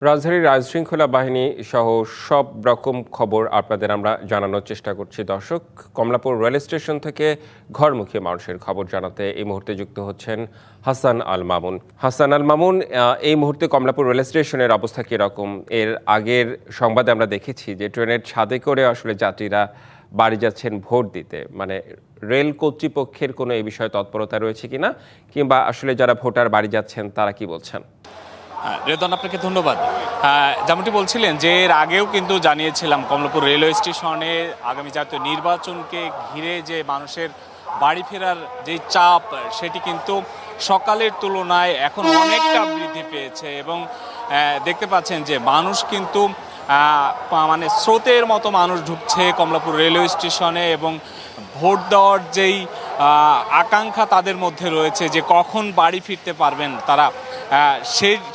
রাজধানীর আইনশৃঙ্খলা বাহিনী সহ সব রকম খবর আপনাদের আমরা জানানোর চেষ্টা করছি। দর্শক, কমলাপুর রেল স্টেশন থেকে ঘরমুখী মানুষের খবর জানাতে এই মুহূর্তে যুক্ত হচ্ছেন হাসান আল মামুন। হাসান আল মামুন, এই মুহূর্তে কমলাপুর রেল স্টেশনের অবস্থা কীরকম? এর আগের সংবাদে আমরা দেখেছি যে ট্রেনের ছাদে করে আসলে যাত্রীরা বাড়ি যাচ্ছেন ভোট দিতে। মানে রেল কর্তৃপক্ষের কোনো এই বিষয়ে তৎপরতা রয়েছে কিনা, কিংবা আসলে যারা ভোটার বাড়ি যাচ্ছেন তারা কি বলছেন? রেদন, আপনাকে ধন্যবাদ। যেমনটি বলছিলেন যে এর আগেও কিন্তু জানিয়েছিলাম কমলাপুর রেলওয়ে স্টেশনে আগামী জাতীয় নির্বাচনকে ঘিরে যে মানুষের বাড়ি ফেরার যে চাপ, সেটি কিন্তু সকালের তুলনায় এখন অনেকটা বৃদ্ধি পেয়েছে এবং দেখতে পাচ্ছেন যে মানুষ কিন্তু মানে স্রোতের মতো মানুষ ঢুকছে কমলাপুর রেলওয়ে স্টেশনে এবং ভোট দেওয়ার যেই আকাঙ্ক্ষা তাদের মধ্যে রয়েছে যে কখন বাড়ি ফিরতে পারবেন তারা,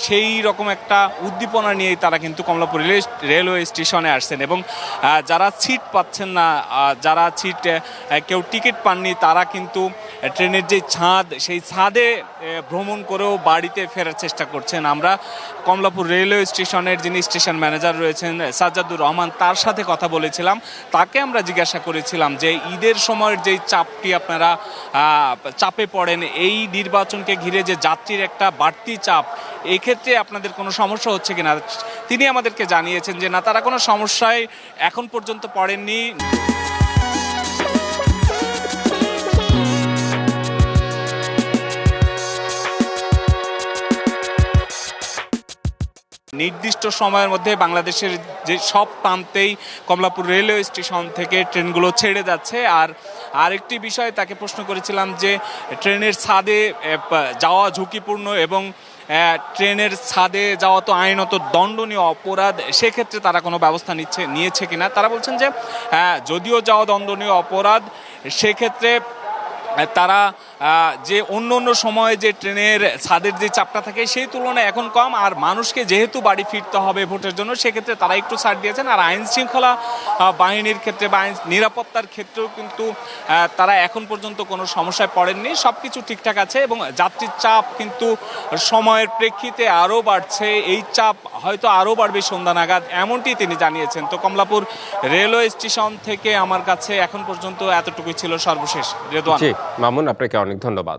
সেই রকম একটা উদ্দীপনা নিয়েই তারা কিন্তু কমলাপুর রেলওয়ে স্টেশনে আসছেন এবং যারা সিট পাচ্ছেন না, যারা সিট কেউ টিকিট পাননি, তারা কিন্তু ট্রেনের যে ছাদ, সেই ছাদে ভ্রমণ করেও বাড়িতে ফেরার চেষ্টা করছেন। আমরা কমলাপুর রেলওয়ে স্টেশনের যিনি স্টেশন ম্যানেজার রয়েছেন সাজ্জাদুর রহমান, তার সাথে কথা বলেছিলাম। তাকে আমরা জিজ্ঞাসা করেছিলাম যে ঈদের সময়ের যেই চাপটি আপনারা চাপে পড়েন, এই নির্বাচনকে ঘিরে যে যাত্রীর একটা বাড়তি চাপ, এক্ষেত্রে আপনাদের কোনো সমস্যা হচ্ছে কিনা। তিনি আমাদেরকে জানিয়েছেন যে না, তারা কোনো সমস্যায় এখন পর্যন্ত পড়েননি। নির্দিষ্ট সময়ের মধ্যে বাংলাদেশের যে সব প্রান্তেই কমলাপুর রেলওয়ে স্টেশন থেকে ট্রেনগুলো ছেড়ে যাচ্ছে। আর আরেকটি বিষয় তাকে প্রশ্ন করেছিলাম যে ট্রেনের ছাদে যাওয়া ঝুঁকিপূর্ণ এবং ট্রেনের ছাদে যাওয়া তো আইনত দণ্ডনীয় অপরাধ, সেক্ষেত্রে তারা কোনো ব্যবস্থা নিয়েছে কিনা। তারা বলছেন যে যদিও যাওয়া দণ্ডনীয় অপরাধ, সেক্ষেত্রে তারা যে অন্য সময়ে যে ট্রেনের ছাদের যে চাপটা থাকে সেই তুলনায় এখন কম, আর মানুষকে যেহেতু বাড়ি ফিরতে হবে ভোটের জন্য, সেক্ষেত্রে তারা একটু ছাড় দিয়েছেন। আর আইন শৃঙ্খলা বাহিনীর ক্ষেত্রে বা নিরাপত্তার ক্ষেত্রেও কিন্তু তারা এখন পর্যন্ত কোনো সমস্যায় পড়েননি, সব কিছু ঠিকঠাক আছে এবং যাত্রীর চাপ কিন্তু সময়ের প্রেক্ষিতে আরও বাড়ছে। এই চাপ হয়তো আরও বাড়বে সন্ধ্যা নাগাদ, এমনটি তিনি জানিয়েছেন। তো কমলাপুর রেলওয়ে স্টেশন থেকে আমার কাছে এখন পর্যন্ত এতটুকুই ছিল সর্বশেষ। রেদওয়ান। মামুন, আপনাকে অনেক ধন্যবাদ।